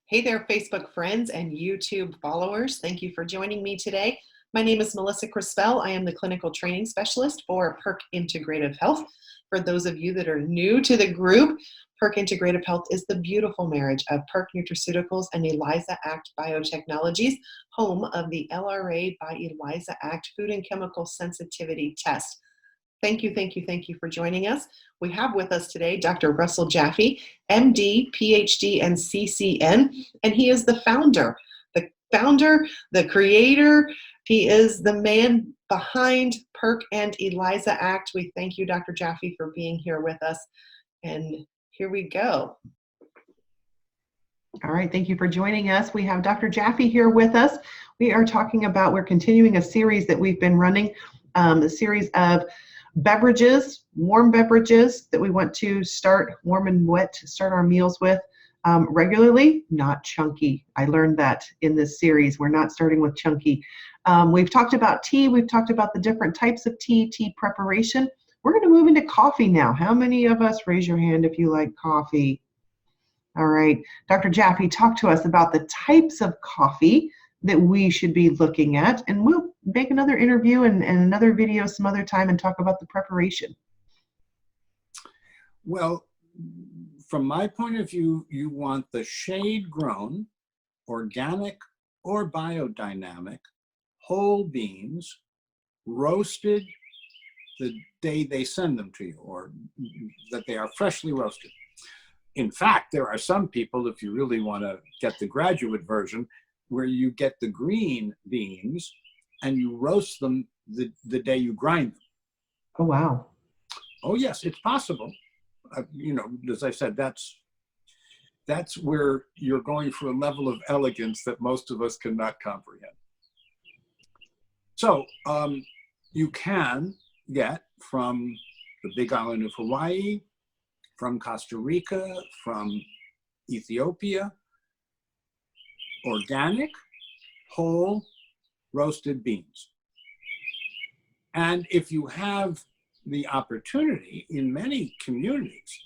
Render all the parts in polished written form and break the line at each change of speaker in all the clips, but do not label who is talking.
Hey there, Facebook friends and YouTube followers. Thank you for joining me today. My name is Melissa Crispell. I am the clinical training specialist for Perk Integrative Health. For those of you that are new to the group, Perk Integrative Health is the beautiful marriage of Perk Nutraceuticals and ELISA Act Biotechnologies, home of the LRA by ELISA Act Food and Chemical Sensitivity Test. Thank you for joining us. We have with us today Dr. Russell Jaffe, MD, PhD, and CCN, and he is the founder, the creator. He is the man behind Perk and ELISA Act. We thank you, Dr. Jaffe, for being here with us. And here we go. All right, thank you for joining us. We have Dr. Jaffe here with us. We're continuing a series that we've been running, a series of beverages, warm beverages that we want to start warm and wet to start our meals with regularly, not chunky. I learned that in this series. We're not starting with chunky. We've talked about tea. We've talked about the different types of tea preparation. We're going to move into coffee now. How many of us, raise your hand if you like coffee? All right. Dr. Jaffe, talk to us about the types of coffee that we should be looking at, and we'll make another interview and another video some other time and talk about the preparation.
Well, from my point of view, you want the shade-grown, organic or biodynamic, whole beans, roasted the day they send them to you, or that they are freshly roasted. In fact, there are some people, if you really want to get the graduate version, where you get the green beans and you roast them the day you grind them.
Oh, wow.
Oh, yes, it's possible. As I said, that's where you're going for a level of elegance that most of us cannot comprehend. So you can get from the Big Island of Hawaii, from Costa Rica, from Ethiopia, organic, whole, roasted beans. And if you have the opportunity, in many communities,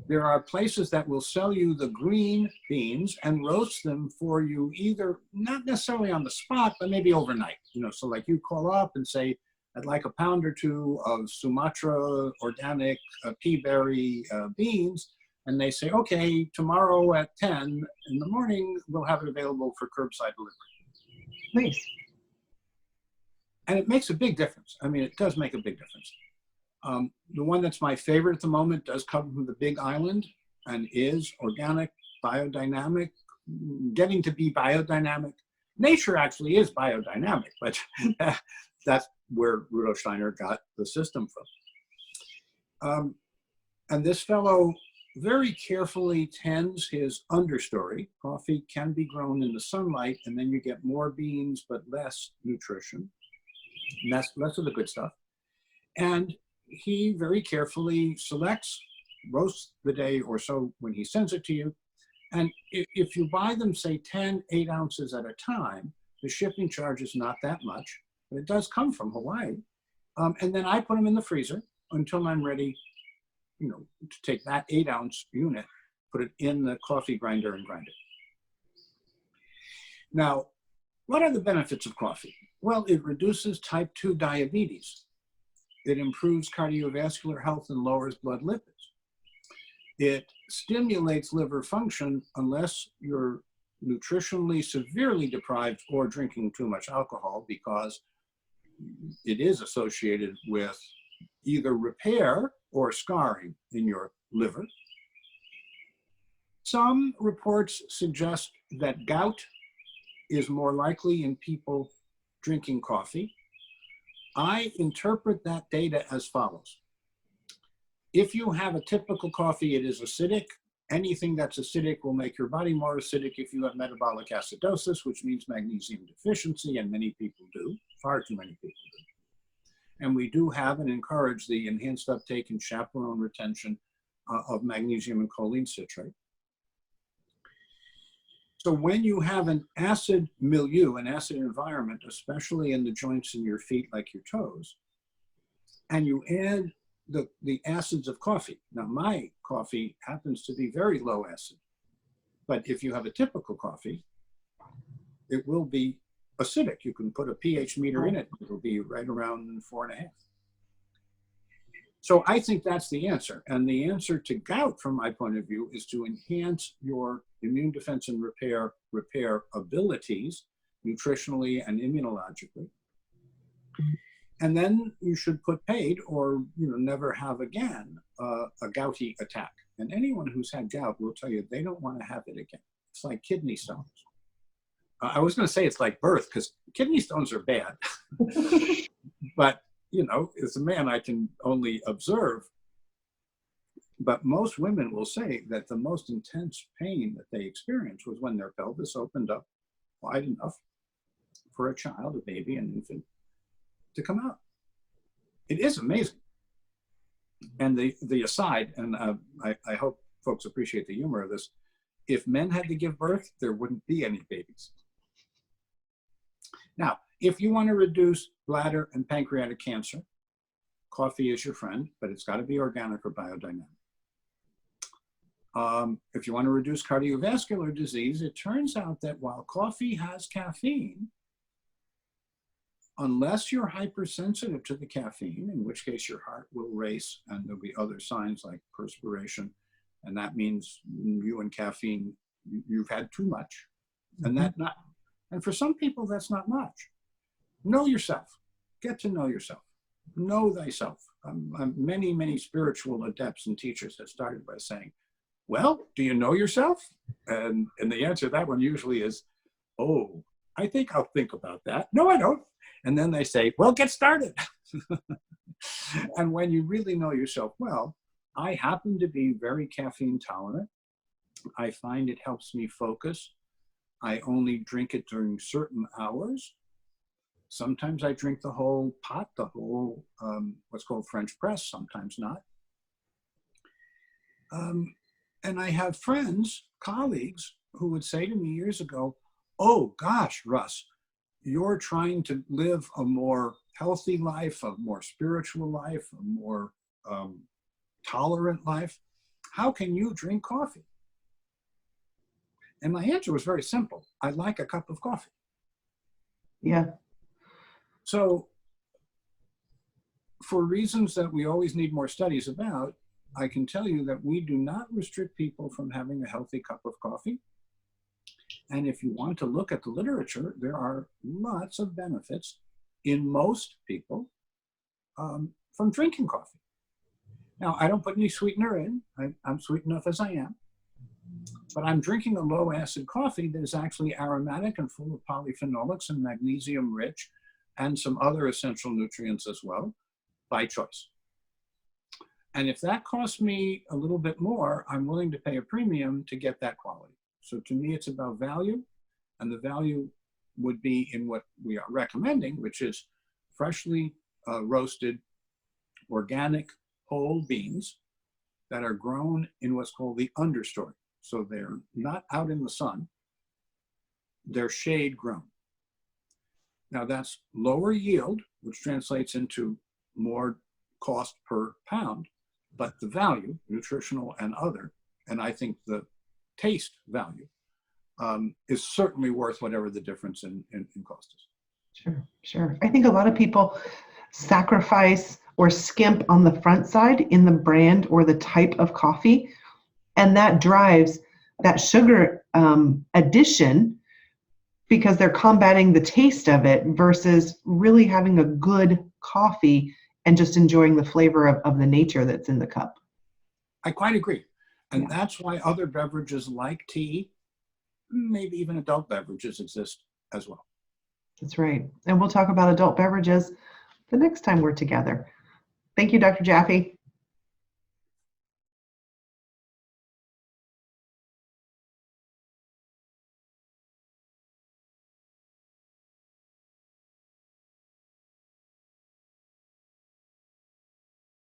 there are places that will sell you the green beans and roast them for you, either not necessarily on the spot, but maybe overnight. So like you call up and say, I'd like a pound or two of Sumatra organic pea-berry beans. And they say, okay, tomorrow at 10 in the morning, we'll have it available for curbside delivery.
Nice.
And it makes a big difference. I mean, it does make a big difference. The one that's my favorite at the moment does come from the Big Island and is organic, biodynamic, getting to be biodynamic. Nature actually is biodynamic, but that's where Rudolf Steiner got the system from. And this fellow very carefully tends his understory. Coffee can be grown in the sunlight, and then you get more beans, but less nutrition. And that's less of the good stuff. And he very carefully selects, roasts the day or so when he sends it to you. And if you buy them, say 8 ounces at a time, the shipping charge is not that much, but it does come from Hawaii. And then I put them in the freezer until I'm ready, to take that 8-ounce unit, put it in the coffee grinder and grind it. Now, what are the benefits of coffee? Well, it reduces type 2 diabetes. It improves cardiovascular health and lowers blood lipids. It stimulates liver function unless you're nutritionally severely deprived or drinking too much alcohol, because it is associated with either repair or scarring in your liver. Some reports suggest that gout is more likely in people drinking coffee. I interpret that data as follows. If you have a typical coffee, it is acidic. Anything that's acidic will make your body more acidic. If you have metabolic acidosis, which means magnesium deficiency, and many people do, far too many people do. And we do have and encourage the enhanced uptake and chaperone retention of magnesium and choline citrate. So when you have an acid milieu, an acid environment, especially in the joints in your feet, like your toes, and you add the acids of coffee. Now, my coffee happens to be very low acid. But if you have a typical coffee, it will be acidic. You can put a pH meter in it. It'll be right around 4.5. So I think that's the answer. And the answer to gout, from my point of view, is to enhance your immune defense and repair abilities, nutritionally and immunologically. And then you should put paid, or never have again a gouty attack. And anyone who's had gout will tell you they don't want to have it again. It's like kidney stones. I was going to say it's like birth, because kidney stones are bad. But as a man, I can only observe. But most women will say that the most intense pain that they experienced was when their pelvis opened up wide enough for a child, a baby, an infant, to come out. It is amazing. And the aside, and I hope folks appreciate the humor of this, if men had to give birth, there wouldn't be any babies. Now, if you want to reduce bladder and pancreatic cancer, coffee is your friend, but it's got to be organic or biodynamic. If you want to reduce cardiovascular disease, it turns out that while coffee has caffeine, unless you're hypersensitive to the caffeine, in which case your heart will race and there'll be other signs like perspiration, and that means you and caffeine, you've had too much, and for some people that's not much. Know yourself. Get to know yourself. Know thyself. Many spiritual adepts and teachers have started by saying, well, do you know yourself? And the answer to that one usually is, oh, I think I'll think about that. No, I don't. And then they say, well, get started. And when you really know yourself well, I happen to be very caffeine tolerant. I find it helps me focus. I only drink it during certain hours. Sometimes I drink the whole pot, the whole, what's called French press, sometimes not. And I have friends, colleagues, who would say to me years ago, oh gosh, Russ, you're trying to live a more healthy life, a more spiritual life, a more tolerant life. How can you drink coffee? And my answer was very simple. I like a cup of coffee.
Yeah.
So for reasons that we always need more studies about, I can tell you that we do not restrict people from having a healthy cup of coffee. And if you want to look at the literature, there are lots of benefits in most people from drinking coffee. Now, I don't put any sweetener in. I'm sweet enough as I am. But I'm drinking a low acid coffee that is actually aromatic and full of polyphenolics and magnesium rich and some other essential nutrients as well, by choice. And if that costs me a little bit more, I'm willing to pay a premium to get that quality. So to me, it's about value, and the value would be in what we are recommending, which is freshly roasted, organic, whole beans that are grown in what's called the understory. So they're not out in the sun, they're shade grown. Now that's lower yield, which translates into more cost per pound, but the value, nutritional and other, and I think the taste value is certainly worth whatever the difference in cost is.
Sure. I think a lot of people sacrifice or skimp on the front side in the brand or the type of coffee, and that drives that sugar addition because they're combating the taste of it versus really having a good coffee and just enjoying the flavor of the nature that's in the cup.
I quite agree. And that's why other beverages like tea, maybe even adult beverages, exist as well.
That's right. And we'll talk about adult beverages the next time we're together. Thank you, Dr. Jaffe.